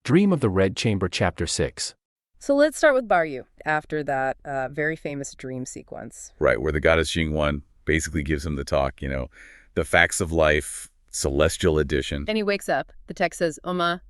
Dream of the Red Chamber, Chapter 6. So let's start with Baryu, after that very famous dream sequence. Right, where the goddess Jingwan basically gives him the talk, the facts of life, celestial edition. And he wakes up. The text says, Oma,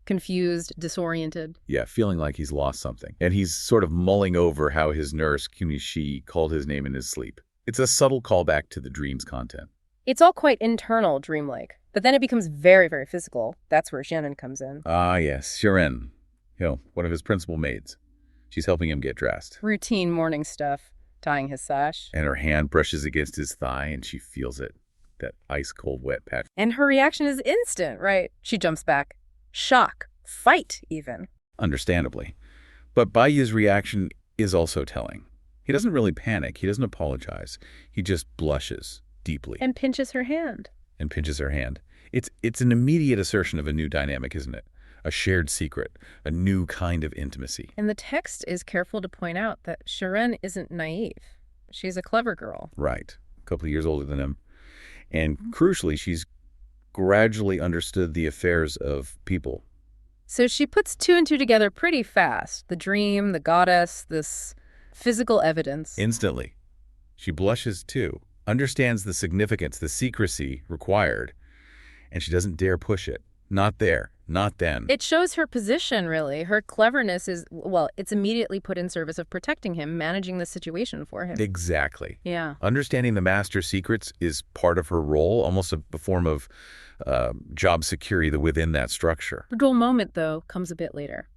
confused, disoriented. Yeah, feeling like he's lost something. And he's sort of mulling over how his nurse, Kunishi, called his name in his sleep. It's a subtle callback to the dream's content. It's all quite internal, dreamlike. But then it becomes very, very physical. That's where Shannon comes in. Ah, yes, Shiren, one of his principal maids. She's helping him get dressed. Routine morning stuff, tying his sash. And her hand brushes against his thigh, and she feels it, that ice-cold wet patch. And her reaction is instant, right? She jumps back. Shock. Fight, even. Understandably. But Bayu's reaction is also telling. He doesn't really panic. He doesn't apologize. He just blushes deeply. And pinches her hand. It's an immediate assertion of a new dynamic, isn't it? A shared secret, a new kind of intimacy. And the text is careful to point out that Shiren isn't naive. She's a clever girl. Right. A couple of years older than him. And crucially, she's gradually understood the affairs of people. So she puts two and two together pretty fast. The dream, the goddess, this physical evidence. Instantly. She blushes too, understands the significance, the secrecy required, and she doesn't dare push it. Not there, not then. It shows her position, really. Her cleverness is, it's immediately put in service of protecting him, managing the situation for him. Exactly. Yeah. Understanding the master's secrets is part of her role, almost a form of job security within that structure. The dual moment, though, comes a bit later,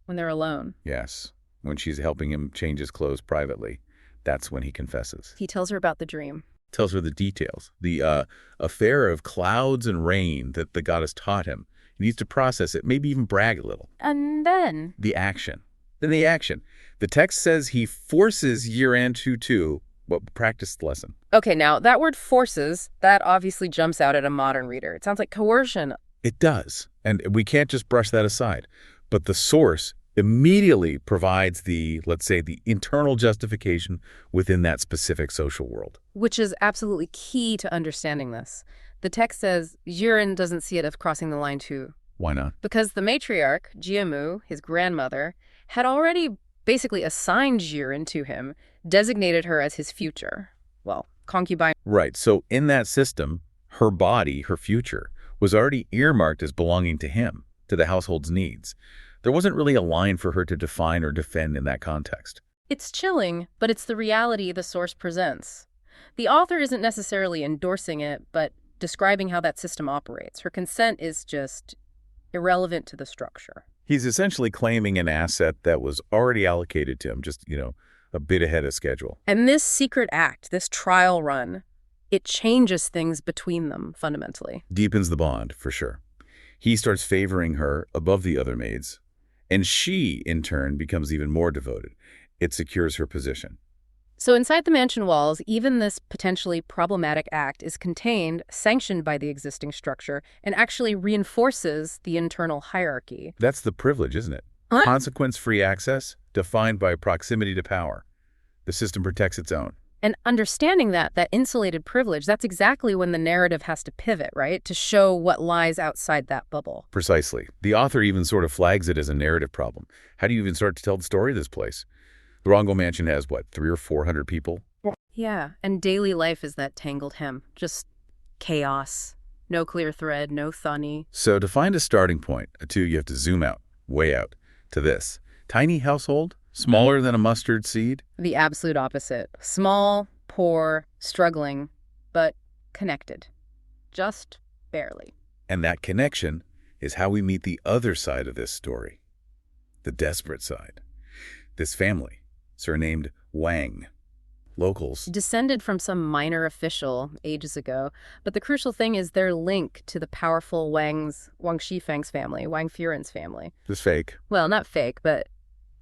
when they're alone. Yes, when she's helping him change his clothes privately. That's when he confesses. He tells her about the dream. Tells her the details, the affair of clouds and rain that the goddess taught him. He needs to process it, maybe even brag a little. And then? The action. The text says he forces Yiran to practice the lesson. Okay, now, that word forces, that obviously jumps out at a modern reader. It sounds like coercion. It does. And we can't just brush that aside. But the source immediately provides let's say, the internal justification within that specific social world. Which is absolutely key to understanding this. The text says Yiran doesn't see it as crossing the line too. Why not? Because the matriarch, Jiamu, his grandmother, had already basically assigned Yiran to him, designated her as his future. Concubine. Right. So in that system, her body, her future, was already earmarked as belonging to him, to the household's needs. There wasn't really a line for her to define or defend in that context. It's chilling, but it's the reality the source presents. The author isn't necessarily endorsing it, but describing how that system operates. Her consent is just irrelevant to the structure. He's essentially claiming an asset that was already allocated to him, just, a bit ahead of schedule. And this secret act, this trial run, it changes things between them fundamentally. Deepens the bond, for sure. He starts favoring her above the other maids, and she, in turn, becomes even more devoted. It secures her position. So inside the mansion walls, even this potentially problematic act is contained, sanctioned by the existing structure, and actually reinforces the internal hierarchy. That's the privilege, isn't it? What? Consequence-free access, defined by proximity to power. The system protects its own. And understanding that insulated privilege, that's exactly when the narrative has to pivot, right? To show what lies outside that bubble. Precisely. The author even sort of flags it as a narrative problem. How do you even start to tell the story of this place? The Rongo Mansion has, 300 or 400 people? Yeah, and daily life is that tangled hem. Just chaos. No clear thread, no thani. So to find a starting point, you have to zoom out, way out, to this. Tiny household, smaller than a mustard seed. The absolute opposite. Small, poor, struggling, but connected. Just barely. And that connection is how we meet the other side of this story. The desperate side. This family, surnamed Wang. Locals. Descended from some minor official ages ago, but the crucial thing is their link to the powerful Wang Shifeng's family, Wang Furen's family. This fake. Well, not fake, but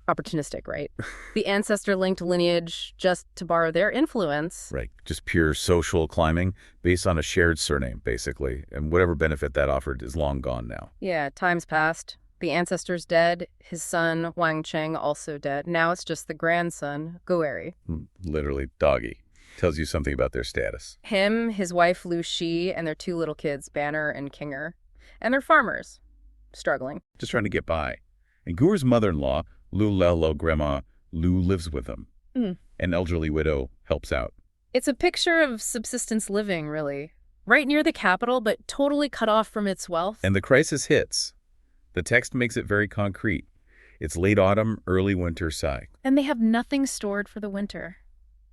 opportunistic, right? The ancestor-linked lineage, just to borrow their influence. Right. Just pure social climbing based on a shared surname, basically. And whatever benefit that offered is long gone now. Yeah, time's passed. The ancestor's dead. His son, Wang Cheng, also dead. Now it's just the grandson, Gueri. Literally, doggy. Tells you something about their status. Him, his wife Lu Shi, and their two little kids, Banner and Kinger. And they're farmers. struggling. just trying to get by. And Gur's mother-in-law, Laolao grandma Lu, lives with him. An elderly widow helps out. It's a picture of subsistence living, really. Right near the capital, but totally cut off from its wealth. And the crisis hits. The text makes it very concrete. It's late autumn, early winter sigh. And they have nothing stored for the winter.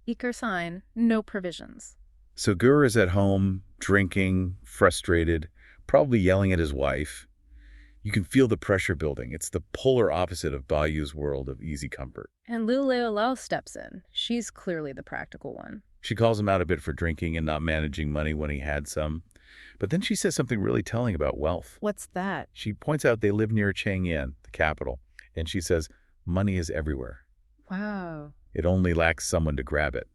Iker sign, no provisions. So Gur is at home, drinking, frustrated, probably yelling at his wife. You can feel the pressure building. It's the polar opposite of Bayou's world of easy comfort. And Laolao steps in. She's clearly the practical one. She calls him out a bit for drinking and not managing money when he had some. But then she says something really telling about wealth. What's that? She points out they live near Chang'an, the capital, and she says, money is everywhere. Wow. It only lacks someone to grab it.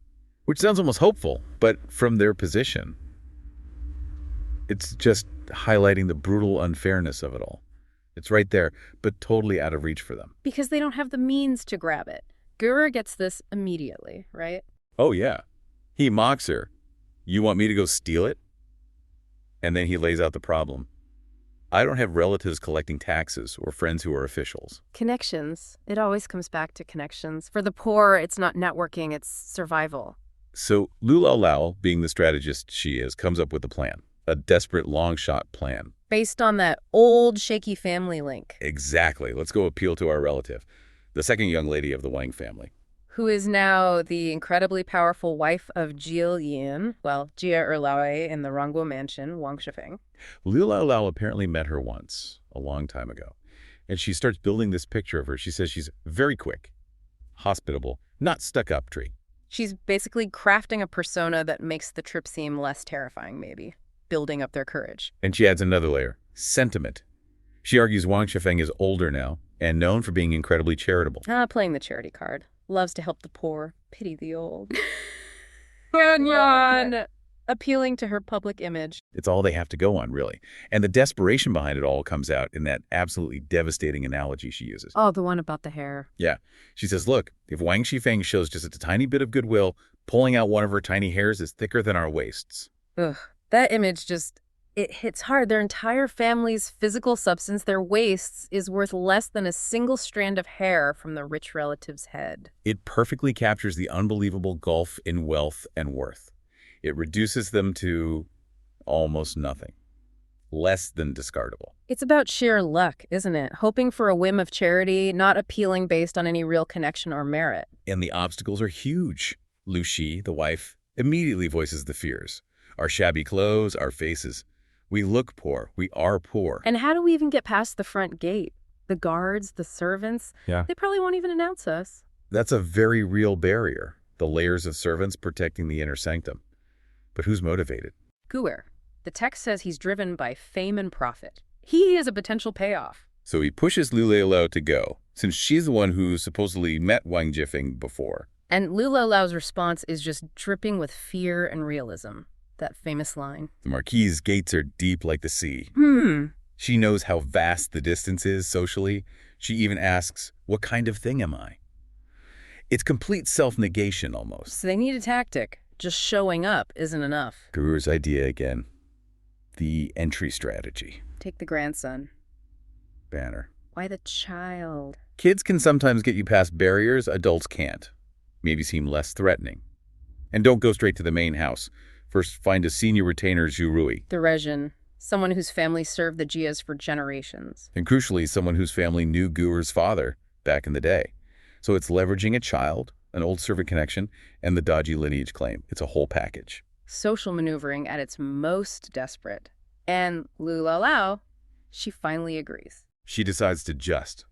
Which sounds almost hopeful, but from their position, it's just highlighting the brutal unfairness of it all. It's right there, but totally out of reach for them. Because they don't have the means to grab it. Gur gets this immediately, right? Oh, yeah. He mocks her. You want me to go steal it? And then he lays out the problem. I don't have relatives collecting taxes or friends who are officials. Connections. It always comes back to connections. For the poor, it's not networking, it's survival. So Laolao, being the strategist she is, comes up with a plan. A desperate long-shot plan. Based on that old shaky family link. Exactly. Let's go appeal to our relative, the second young lady of the Wang family. Who is now the incredibly powerful wife of Jia Yin, Jia Erlaoe in the Rongguo mansion, Wang Shifeng. Laolao apparently met her once, a long time ago. And she starts building this picture of her. She says she's very quick, hospitable, not stuck-up tree. She's basically crafting a persona that makes the trip seem less terrifying, maybe. Building up their courage. And she adds another layer, sentiment. She argues Wang Shifeng is older now and known for being incredibly charitable. Playing the charity card. Loves to help the poor. Pity the old. Yan. Appealing to her public image. It's all they have to go on, really. And the desperation behind it all comes out in that absolutely devastating analogy she uses. Oh, the one about the hair. Yeah. She says, look, if Wang Shifeng shows just a tiny bit of goodwill, pulling out one of her tiny hairs is thicker than our waists. Ugh. That image it hits hard. Their entire family's physical substance, their waists, is worth less than a single strand of hair from the rich relative's head. It perfectly captures the unbelievable gulf in wealth and worth. It reduces them to almost nothing. Less than discardable. It's about sheer luck, isn't it? Hoping for a whim of charity, not appealing based on any real connection or merit. And the obstacles are huge. Lu Shi, the wife, immediately voices the fears. Our shabby clothes, our faces. We look poor. We are poor. And how do we even get past the front gate? The guards, the servants, they probably won't even announce us. That's a very real barrier. The layers of servants protecting the inner sanctum. But who's motivated? Gur. The text says he's driven by fame and profit. He is a potential payoff. So he pushes Laolao to go, since she's the one who supposedly met Wang Jifeng before. And Laolao's response is just dripping with fear and realism. That famous line. The Marquis's gates are deep like the sea. She knows how vast the distance is socially. She even asks, what kind of thing am I? It's complete self-negation almost. So they need a tactic. Just showing up isn't enough. Gur's idea again. The entry strategy. Take the grandson. Banner. Why the child? Kids can sometimes get you past barriers adults can't. Maybe seem less threatening. And don't go straight to the main house. First, find a senior retainer, Zhu Rui. The Regent. Someone whose family served the Jias for generations. And crucially, someone whose family knew Gur's father back in the day. So it's leveraging a child, an old servant connection, and the dodgy lineage claim. It's a whole package. Social maneuvering at its most desperate. And Laolao, she finally agrees. She decides to just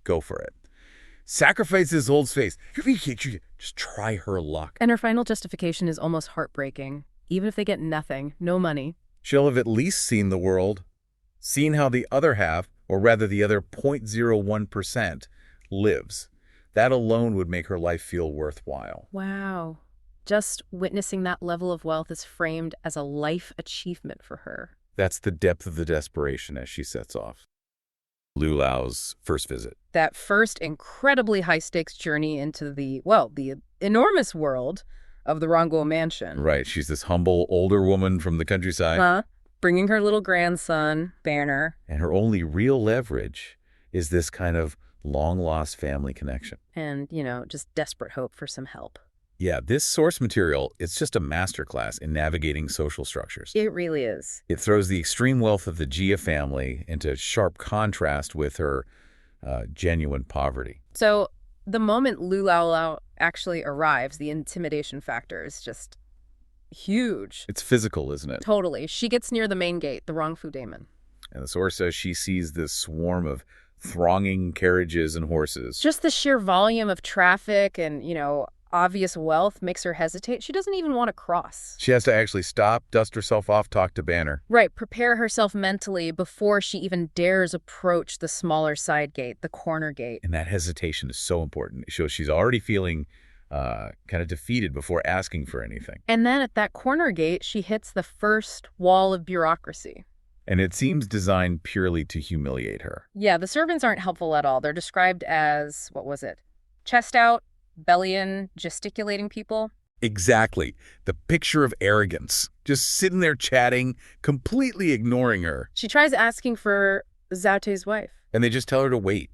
go for it. Sacrifice this old face. Just try her luck. And her final justification is almost heartbreaking. Even if they get nothing, no money. She'll have at least seen the world, seen how the other half, or rather the other 0.01%, lives. That alone would make her life feel worthwhile. Wow. Just witnessing that level of wealth is framed as a life achievement for her. That's the depth of the desperation as she sets off. Laolao's first visit. That first incredibly high-stakes journey into the enormous world of the Rongguo mansion. Right. She's this humble, older woman from the countryside. bringing her little grandson, Banner. And her only real leverage is this kind of long-lost family connection. And, just desperate hope for some help. Yeah, this source material, it's just a masterclass in navigating social structures. It really is. It throws the extreme wealth of the Jia family into sharp contrast with her genuine poverty. So the moment Lu Laolao actually arrives, the intimidation factor is just huge. It's physical, isn't it? Totally. She gets near the main gate, the Rong Fu Daemon. And the source says she sees this swarm of thronging carriages and horses. Just the sheer volume of traffic and, obvious wealth makes her hesitate. She doesn't even want to cross. She has to actually stop, dust herself off, talk to Banner. Right, prepare herself mentally before she even dares approach the smaller side gate, the corner gate. And that hesitation is so important. It shows she's already feeling kind of defeated before asking for anything. And then at that corner gate, she hits the first wall of bureaucracy. And it seems designed purely to humiliate her. Yeah, the servants aren't helpful at all. They're described as, what was it? Chest out, belly in, gesticulating people. Exactly. The picture of arrogance. Just sitting there chatting, completely ignoring her. She tries asking for Zhao Tei's wife. And they just tell her to wait.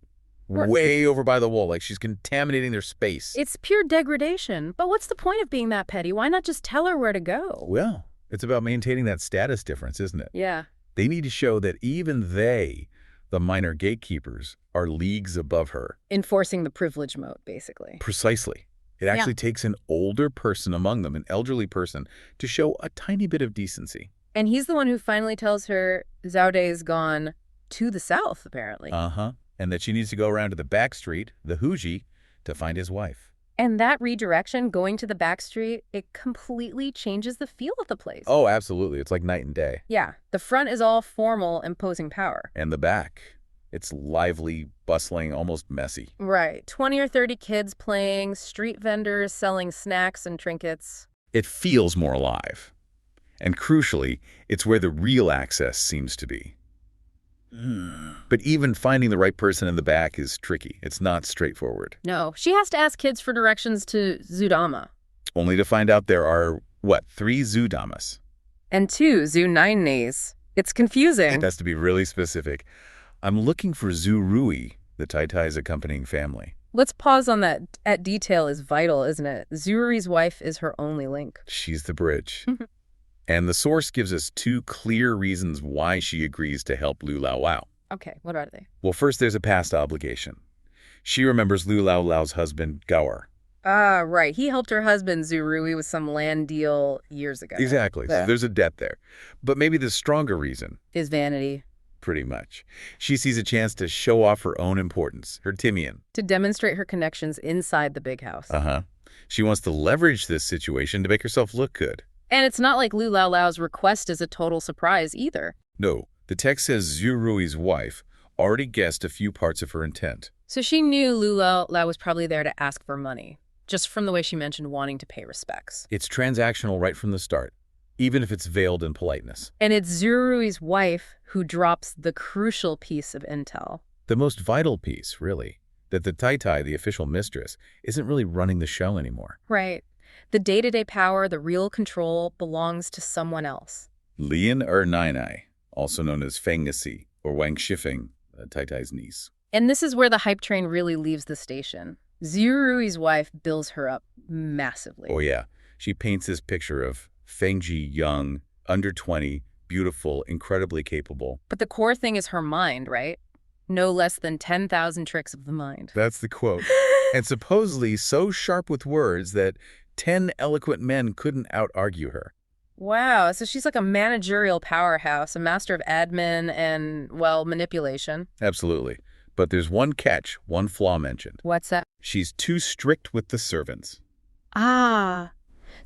Way over by the wall, like she's contaminating their space. It's pure degradation. But what's the point of being that petty? Why not just tell her where to go? Well, it's about maintaining that status difference, isn't it? Yeah. They need to show that even they, the minor gatekeepers, are leagues above her. Enforcing the privilege mode, basically. Precisely. It actually takes an older person among them, an elderly person, to show a tiny bit of decency. And he's the one who finally tells her Zhao Tei's gone to the south, apparently. Uh-huh. And that she needs to go around to the back street, the Huji, to find his wife. And that redirection, going to the back street, it completely changes the feel of the place. Oh, absolutely. It's like night and day. Yeah. The front is all formal, imposing power. And the back, it's lively, bustling, almost messy. Right. 20 or 30 kids playing, street vendors selling snacks and trinkets. It feels more alive. And crucially, it's where the real access seems to be. But even finding the right person in the back is tricky. It's not straightforward. No, she has to ask kids for directions to Zudama. Only to find out there are, 3 Zudamas? And 2 Zunainis. It's confusing. It has to be really specific. I'm looking for Zhu Rui, the Tai Tai's accompanying family. Let's pause on that. That detail is vital, isn't it? Zhu Rui's wife is her only link. She's the bridge. And the source gives us 2 clear reasons why she agrees to help Lu Laolao. Okay, what are they? Well, first, there's a past obligation. She remembers Lu Laolao's husband, Gawar. Ah, right. He helped her husband, Zhu Rui, with some land deal years ago. Exactly. So there's a debt there. But maybe the stronger reason. Is vanity. Pretty much. She sees a chance to show off her own importance, her Timian. To demonstrate her connections inside the big house. Uh-huh. She wants to leverage this situation to make herself look good. And it's not like Lu Laolao's request is a total surprise either. No, the text says Zhu Rui's wife already guessed a few parts of her intent. So she knew Lu Laolao was probably there to ask for money, just from the way she mentioned wanting to pay respects. It's transactional right from the start, even if it's veiled in politeness. And it's Zhu Rui's wife who drops the crucial piece of intel. The most vital piece, really, that the Tai Tai, the official mistress, isn't really running the show anymore. Right. The day-to-day power, the real control, belongs to someone else. Lian Nainai, also known as Feng Nisi, or Wang Shifeng, Tai Tai's niece. And this is where the hype train really leaves the station. Zhu Rui's wife builds her up massively. Oh yeah, she paints this picture of Fengji young, under 20, beautiful, incredibly capable. But the core thing is her mind, right? No less than 10,000 tricks of the mind. That's the quote. And supposedly so sharp with words that 10 eloquent men couldn't out-argue her. Wow, so she's like a managerial powerhouse, a master of admin and, well, manipulation. Absolutely. But there's one catch, one flaw mentioned. What's that? She's too strict with the servants. Ah,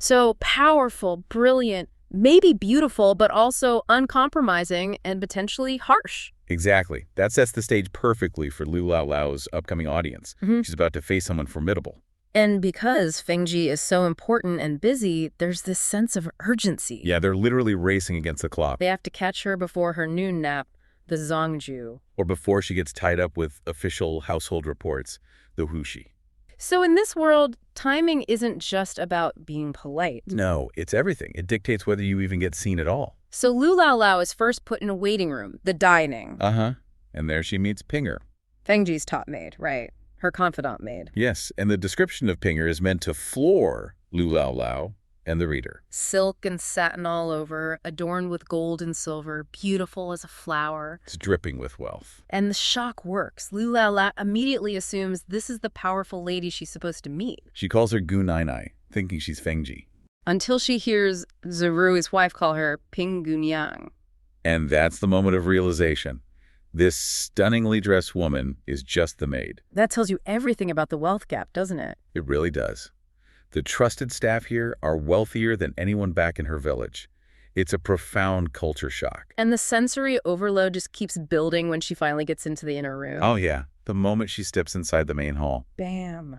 so powerful, brilliant, maybe beautiful, but also uncompromising and potentially harsh. Exactly. That sets the stage perfectly for Lu Laolao's upcoming audience. She's about to face someone formidable. And because Fengji is so important and busy, there's this sense of urgency. Yeah, they're literally racing against the clock. They have to catch her before her noon nap, the Zongju. Or before she gets tied up with official household reports, the Hushi. So in this world, timing isn't just about being polite. No, it's everything. It dictates whether you even get seen at all. So Lu Laolao is first put in a waiting room, the dining. Uh-huh. And there she meets Pinger. Fengji's top maid, right. Her confidant maid. Yes, and the description of Pinger is meant to floor Lu Laolao and the reader. Silk and satin all over, adorned with gold and silver, beautiful as a flower. It's dripping with wealth. And the shock works. Lu Laolao immediately assumes this is the powerful lady she's supposed to meet. She calls her Gu Nai Nai, thinking she's Fengji. Until she hears Zirui's wife call her Ping Gunyang. And that's the moment of realization. This stunningly dressed woman is just the maid. That tells you everything about the wealth gap, doesn't it? It really does. The trusted staff here are wealthier than anyone back in her village. It's a profound culture shock. And the sensory overload just keeps building when she finally gets into the inner room. Oh yeah, the moment she steps inside the main hall. Bam.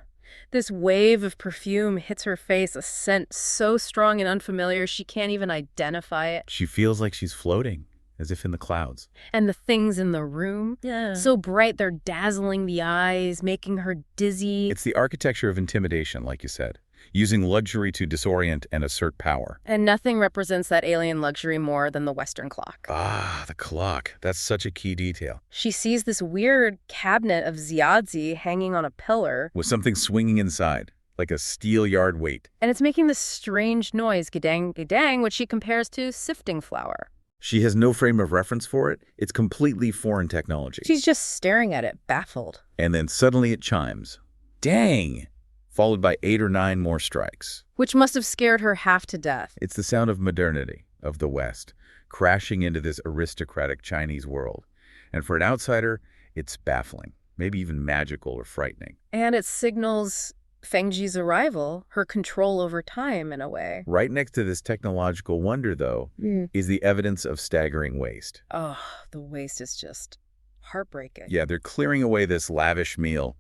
This wave of perfume hits her face, a scent so strong and unfamiliar she can't even identify it. She feels like she's floating, as if in the clouds. And the things in the room, so bright they're dazzling the eyes, making her dizzy. It's the architecture of intimidation, like you said, using luxury to disorient and assert power. And nothing represents that alien luxury more than the Western clock. Ah, the clock. That's such a key detail. She sees this weird cabinet of ziadzi hanging on a pillar. With something swinging inside, like a steel yard weight. And it's making this strange noise, gedang, gedang, which she compares to sifting flour. She has no frame of reference for it. It's completely foreign technology. She's just staring at it, baffled. And then suddenly it chimes. Dang! Followed by 8 or 9 more strikes. Which must have scared her half to death. It's the sound of modernity, of the West, crashing into this aristocratic Chinese world. And for an outsider, it's baffling, maybe even magical or frightening. And it signals Fengji's arrival, her control over time in a way. Right next to this technological wonder, though, is the evidence of staggering waste. Oh, the waste is just heartbreaking. Yeah, they're clearing away this lavish meal.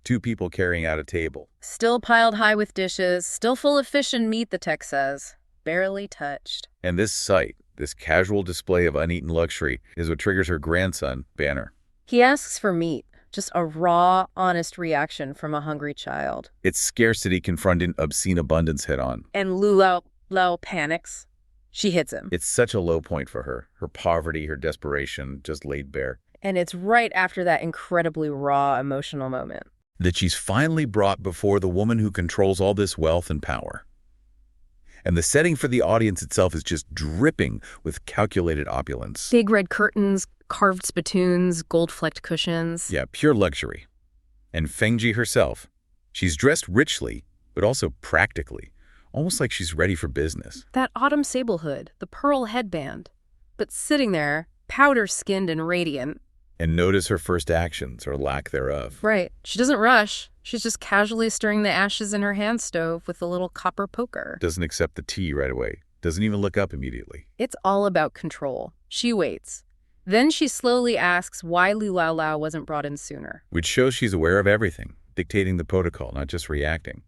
2 people carrying out a table. Still piled high with dishes, still full of fish and meat, the text says. Barely touched. And this sight, this casual display of uneaten luxury, is what triggers her grandson, Banner. He asks for meat. Just a raw, honest reaction from a hungry child. It's scarcity confronting obscene abundance head-on. And Lu Laolao panics. She hits him. It's such a low point for her. Her poverty, her desperation, just laid bare. And it's right after that incredibly raw emotional moment that she's finally brought before the woman who controls all this wealth and power. And the setting for the audience itself is just dripping with calculated opulence. Big red curtains, carved spittoons, gold-flecked cushions. Yeah, pure luxury. And Fengji herself, she's dressed richly, but also practically, almost like she's ready for business. That autumn sable hood, the pearl headband. But sitting there, powder-skinned and radiant. And notice her first actions, or lack thereof. Right. She doesn't rush. She's just casually stirring the ashes in her hand stove with a little copper poker. Doesn't accept the tea right away. Doesn't even look up immediately. It's all about control. She waits. Then she slowly asks why Lu Laolao wasn't brought in sooner. Which shows she's aware of everything, dictating the protocol, not just reacting.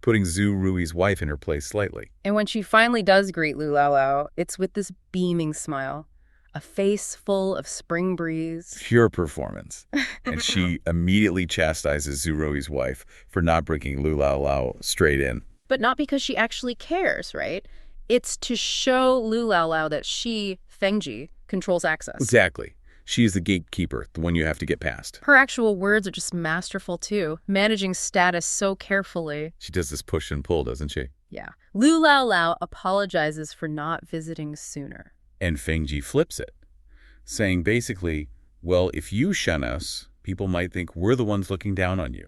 Putting Zhu Rui's wife in her place slightly. And when she finally does greet Lu Laolao, it's with this beaming smile. A face full of spring breeze. Pure performance. And she immediately chastises Zhu Rui's wife for not bringing Lu Laolao straight in. But not because she actually cares, right? It's to show Lu Laolao that she, Fengji, controls access. Exactly. She is the gatekeeper, the one you have to get past. Her actual words are just masterful, too, managing status so carefully. She does this push and pull, doesn't she? Yeah. Lu Laolao apologizes for not visiting sooner. And Fengji flips it, saying basically, well, if you shun us, people might think we're the ones looking down on you.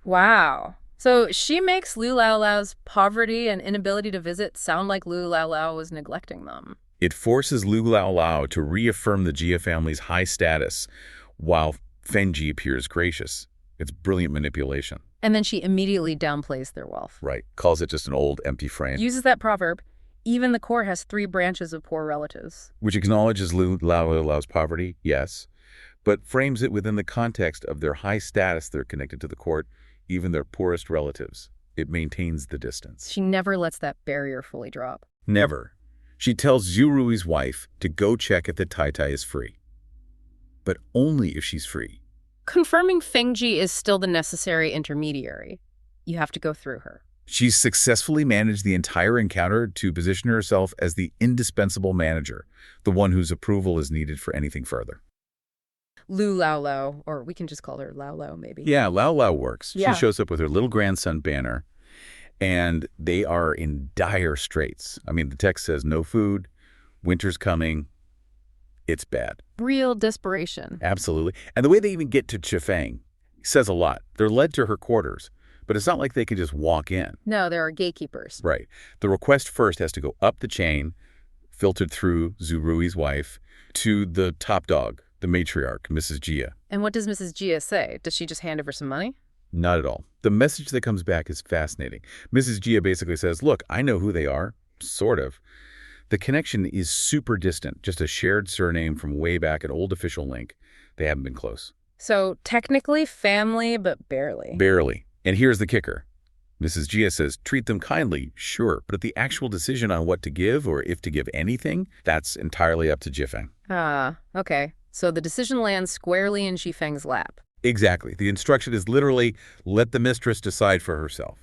Wow. So she makes Lu Laolao's poverty and inability to visit sound like Lu Laolao was neglecting them. It forces Lu Laolao to reaffirm the Jia family's high status, while Fengji appears gracious. It's brilliant manipulation. And then she immediately downplays their wealth. Right. Calls it just an old, empty frame. Uses that proverb, even the court has 3 branches of poor relatives. Which acknowledges Lu Laolao's poverty, yes, but frames it within the context of their high status they're connected to the court, even their poorest relatives. It maintains the distance. She never lets that barrier fully drop. Never. She tells Zhu Rui's wife to go check if the Tai Tai is free. But only if she's free. Confirming Fengji is still the necessary intermediary. You have to go through her. She's successfully managed the entire encounter to position herself as the indispensable manager, the one whose approval is needed for anything further. Laolao, or we can just call her Laolao, maybe. Yeah, Laolao works. Yeah. She shows up with her little grandson, Banner, and they are in dire straits. I mean, the text says no food, winter's coming, it's bad. Real desperation. Absolutely. And the way they even get to Chifeng says a lot. They're led to her quarters, but it's not like they can just walk in. No, there are gatekeepers. Right. The request first has to go up the chain, filtered through Zurui's wife, to the top dog, the matriarch, Mrs. Jia. And what does Mrs. Jia say? Does she just hand over some money? Not at all. The message that comes back is fascinating. Mrs. Jia basically says, look, I know who they are, sort of. The connection is super distant, just a shared surname from way back, an old official link. They haven't been close. So technically family, but barely. Barely. And here's the kicker. Mrs. Jia says, treat them kindly, sure, but the actual decision on what to give or if to give anything, that's entirely up to Jifeng. Ah, okay. So the decision lands squarely in Xifeng's lap. Exactly. The instruction is literally, let the mistress decide for herself.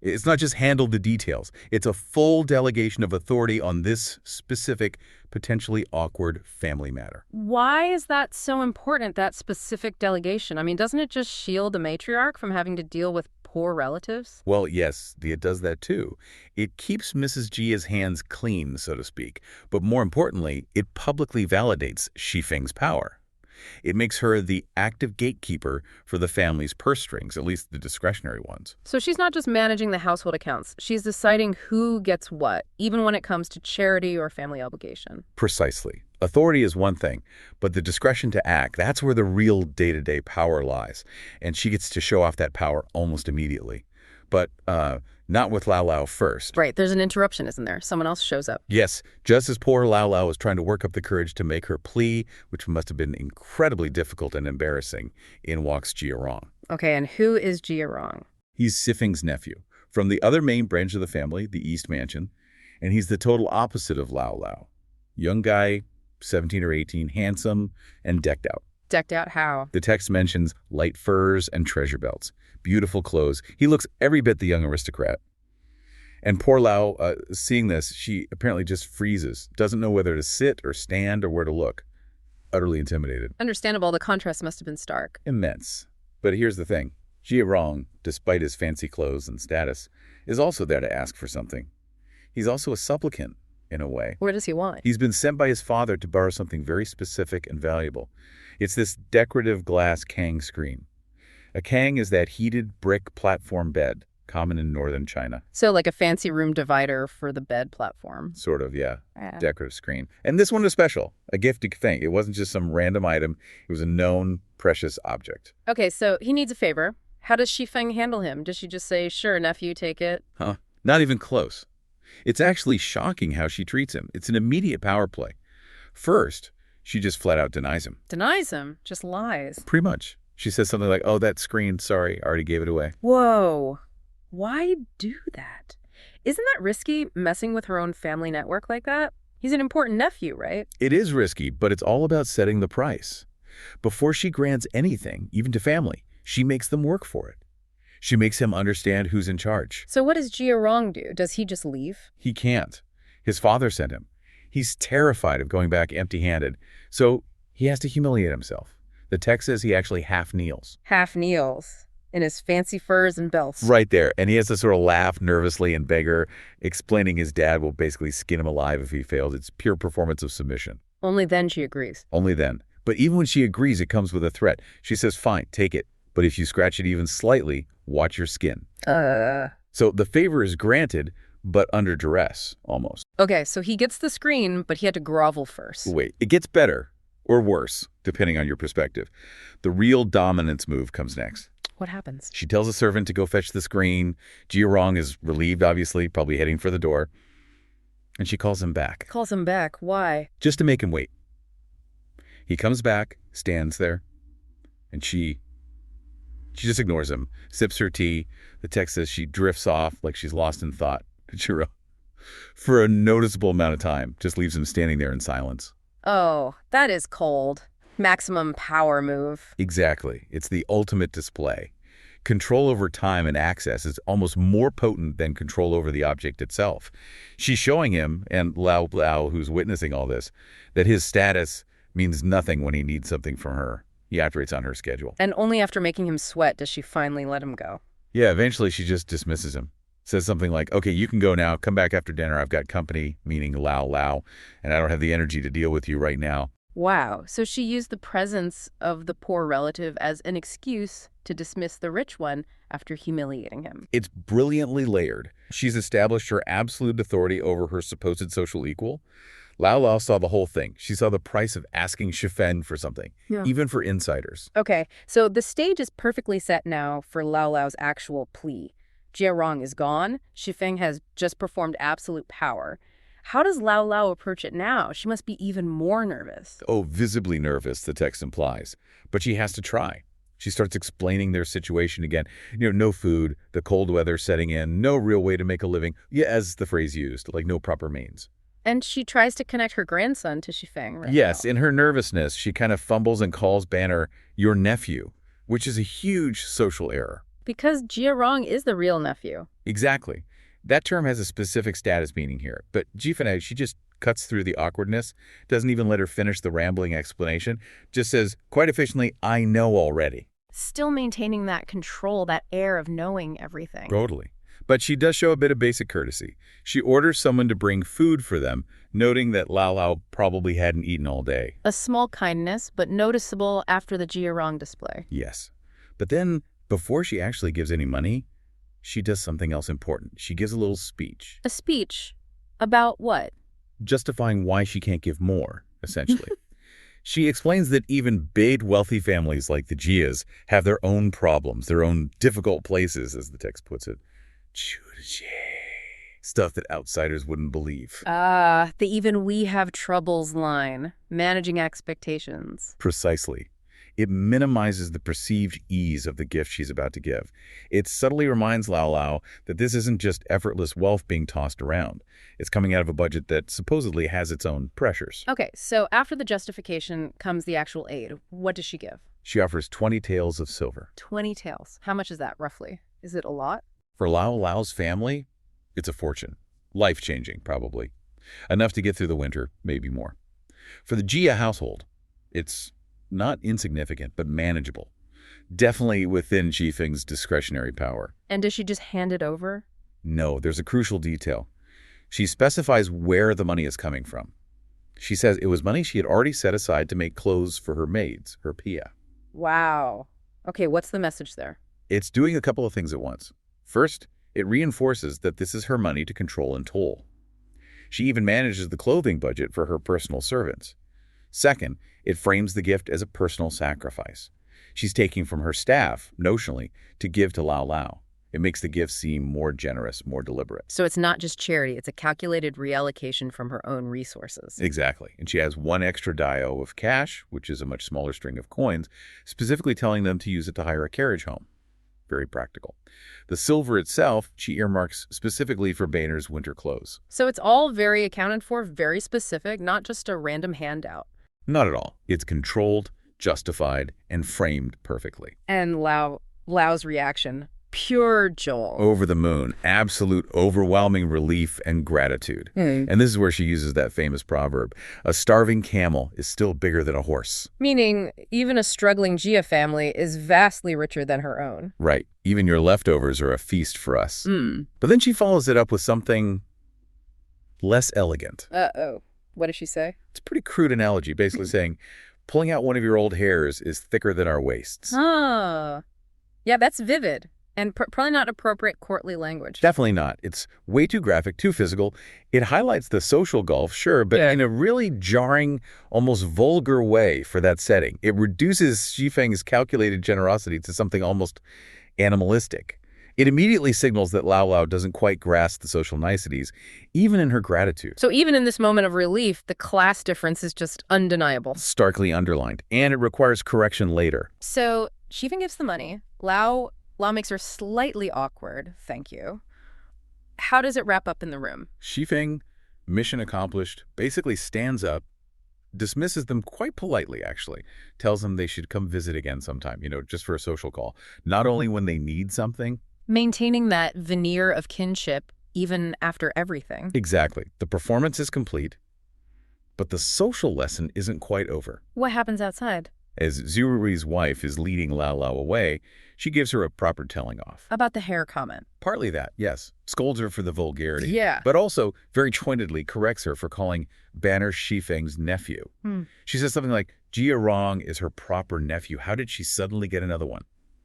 It's not just handle the details. It's a full delegation of authority on this specific, potentially awkward family matter. Why is that so important, that specific delegation? I mean, doesn't it just shield the matriarch from having to deal with poor relatives? Well, yes, it does that too. It keeps Mrs. Jia's hands clean, so to speak. But more importantly, it publicly validates Xifeng's power. It makes her the active gatekeeper for the family's purse strings, at least the discretionary ones. So she's not just managing the household accounts. She's deciding who gets what, even when it comes to charity or family obligation. Precisely. Authority is one thing, but the discretion to act, that's where the real day-to-day power lies. And she gets to show off that power almost immediately. But not with Laolao first. Right, there's an interruption, isn't there? Someone else shows up. Yes, just as poor Laolao was trying to work up the courage to make her plea, which must have been incredibly difficult and embarrassing, in walks Jia Rong. Okay, and who is Jia Rong? He's Xifeng's nephew, from the other main branch of the family, the East Mansion, and he's the total opposite of Laolao. Young guy, 17 or 18, handsome, and decked out. Decked out how? The text mentions light furs and treasure belts, beautiful clothes. He looks every bit the young aristocrat. And poor Lao, seeing this, she apparently just freezes, doesn't know whether to sit or stand or where to look. Utterly intimidated. Understandable, the contrast must have been stark. Immense. But here's the thing. Jia Rong, despite his fancy clothes and status, is also there to ask for something. He's also a supplicant, in a way. What does he want? He's been sent by his father to borrow something very specific and valuable. It's this decorative glass Kang screen. A Kang is that heated brick platform bed, common in northern China. So like a fancy room divider for the bed platform. Sort of, yeah. Decorative screen. And this one was special, a gift to Feng. It wasn't just some random item. It was a known, precious object. Okay, so he needs a favor. How does Xifeng handle him? Does she just say, sure, nephew, take it? Huh? Not even close. It's actually shocking how she treats him. It's an immediate power play. First, she just flat out denies him. Denies him? Just lies? Pretty much. She says something like, oh, that screen, sorry, I already gave it away. Whoa. Why do that? Isn't that risky, messing with her own family network like that? He's an important nephew, right? It is risky, but it's all about setting the price. Before she grants anything, even to family, she makes them work for it. She makes him understand who's in charge. So what does Jia Rong do? Does he just leave? He can't. His father sent him. He's terrified of going back empty-handed, so he has to humiliate himself. The text says he actually half kneels. Half kneels. In his fancy furs and belts. Right there. And he has to sort of laugh nervously and beg her, explaining his dad will basically skin him alive if he fails. It's pure performance of submission. Only then she agrees. Only then. But even when she agrees, it comes with a threat. She says, fine, take it. But if you scratch it even slightly, watch your skin. So the favor is granted, but under duress, almost. Okay, so he gets the screen, but he had to grovel first. Wait, it gets better or worse, depending on your perspective. The real dominance move comes next. What happens? She tells a servant to go fetch the screen. Jia Rong is relieved, obviously, probably heading for the door. And she calls him back. Calls him back. Why? Just to make him wait. He comes back, stands there, and she just ignores him, sips her tea. The text says she drifts off like she's lost in thought. For a noticeable amount of time, just leaves him standing there in silence. Oh, that is cold. Maximum power move. Exactly. It's the ultimate display. Control over time and access is almost more potent than control over the object itself. She's showing him, and Laolao, who's witnessing all this, that his status means nothing when he needs something from her. He operates on her schedule. And only after making him sweat does she finally let him go. Yeah, eventually she just dismisses him. Says something like, okay, you can go now. Come back after dinner. I've got company, meaning Laolao, and I don't have the energy to deal with you right now. Wow, so she used the presence of the poor relative as an excuse to dismiss the rich one after humiliating him. It's brilliantly layered. She's established her absolute authority over her supposed social equal. Laolao saw the whole thing. She saw the price of asking Shifen for something, even for insiders. Okay, so the stage is perfectly set now for Laolao's actual plea. Jia Rong is gone. Shifeng has just performed absolute power. How does Laolao approach it now? She must be even more nervous. Oh, visibly nervous, the text implies. But she has to try. She starts explaining their situation again. No food, the cold weather setting in, no real way to make a living. Yeah, as the phrase used, like no proper means. And she tries to connect her grandson to Shifeng right Yes, now. in her nervousness, she kind of fumbles and calls Banner your nephew, which is a huge social error. Because Jia Rong is the real nephew. Exactly. That term has a specific status meaning here, but Jifene, she just cuts through the awkwardness, doesn't even let her finish the rambling explanation, just says, quite efficiently, I know already. Still maintaining that control, that air of knowing everything. Totally. But she does show a bit of basic courtesy. She orders someone to bring food for them, noting that Laolao probably hadn't eaten all day. A small kindness, but noticeable after the Jia Rong display. Yes. But then, before she actually gives any money, she does something else important. She gives a little speech. A speech? About what? Justifying why she can't give more, essentially. She explains that even big, wealthy families like the Jias have their own problems, their own difficult places, as the text puts it. Stuff that outsiders wouldn't believe. The even we have troubles line. Managing expectations. Precisely. It minimizes the perceived ease of the gift she's about to give. It subtly reminds Laolao that this isn't just effortless wealth being tossed around. It's coming out of a budget that supposedly has its own pressures. Okay, so after the justification comes the actual aid. What does she give? She offers 20 taels of silver. 20 taels. How much is that, roughly? Is it a lot? For Laolao's family, it's a fortune. Life-changing, probably. Enough to get through the winter, maybe more. For the Jia household, it's not insignificant, but manageable. Definitely within Jifeng's discretionary power. And does she just hand it over? No, there's a crucial detail. She specifies where the money is coming from. She says it was money she had already set aside to make clothes for her maids, her pia. Wow. Okay, what's the message there? It's doing a couple of things at once. First, it reinforces that this is her money to control and toll. She even manages the clothing budget for her personal servants. Second, it frames the gift as a personal sacrifice. She's taking from her staff, notionally, to give to Laolao. It makes the gift seem more generous, more deliberate. So it's not just charity, it's a calculated reallocation from her own resources. Exactly. And she has one extra dio of cash, which is a much smaller string of coins, specifically telling them to use it to hire a carriage home. Very practical. The silver itself, she earmarks specifically for Boehner's winter clothes. So it's all very accounted for, very specific, not just a random handout. Not at all. It's controlled, justified, and framed perfectly. And Lao's reaction, pure joy. Over the moon, absolute overwhelming relief and gratitude. And this is where she uses that famous proverb, a starving camel is still bigger than a horse. Meaning, even a struggling Jia family is vastly richer than her own. Right. Even your leftovers are a feast for us. But then she follows it up with something less elegant. Uh-oh. What does she say? It's a pretty crude analogy, basically saying, pulling out one of your old hairs is thicker than our waists. Ah. Yeah, that's vivid. And probably not appropriate courtly language. Definitely not. It's way too graphic, too physical. It highlights the social gulf, sure, but in a really jarring, almost vulgar way for that setting. It reduces Shifeng's calculated generosity to something almost animalistic. It immediately signals that Laolao doesn't quite grasp the social niceties, even in her gratitude. So even in this moment of relief, the class difference is just undeniable. Starkly underlined, and it requires correction later. So Shifeng gives the money. Lao makes her slightly awkward, thank you. How does it wrap up in the room? Shifeng, mission accomplished, basically stands up, dismisses them quite politely, actually. Tells them they should come visit again sometime, just for a social call. Not only when they need something. Maintaining that veneer of kinship even after everything. Exactly. The performance is complete, but the social lesson isn't quite over. What happens outside? As Zuri's wife is leading Laolao away, she gives her a proper telling off. About the hair comment. Partly that, yes. Scolds her for the vulgarity. Yeah. But also, very pointedly, corrects her for calling Banner Shifeng's nephew. She says something like, Jia Rong is her proper nephew. How did she suddenly get another one?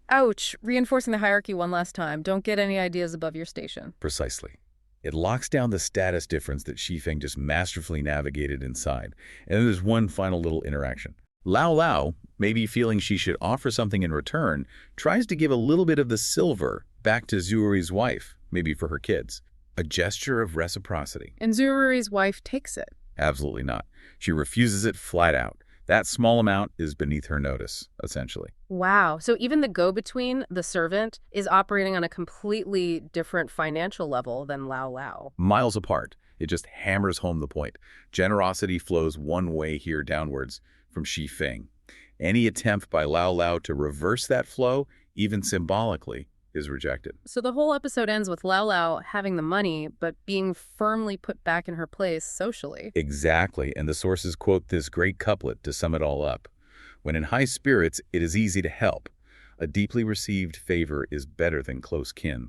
Ouch. Reinforcing the hierarchy one last time. Don't get any ideas above your station. Precisely. It locks down the status difference that Shifeng just masterfully navigated inside. And then there's one final little interaction. Laolao, maybe feeling she should offer something in return, tries to give a little bit of the silver back to Zuri's wife, maybe for her kids. A gesture of reciprocity. And Zuri's wife takes it. Absolutely not. She refuses it flat out. That small amount is beneath her notice, essentially. Wow. So even the go-between, the servant, is operating on a completely different financial level than Laolao. Miles apart. It just hammers home the point. Generosity flows one way here downwards from Shifeng. Any attempt by Laolao to reverse that flow, even symbolically, is rejected. So the whole episode ends with Laolao having the money, but being firmly put back in her place socially. Exactly, and the sources quote this great couplet to sum it all up. When in high spirits, it is easy to help. A deeply received favor is better than close kin.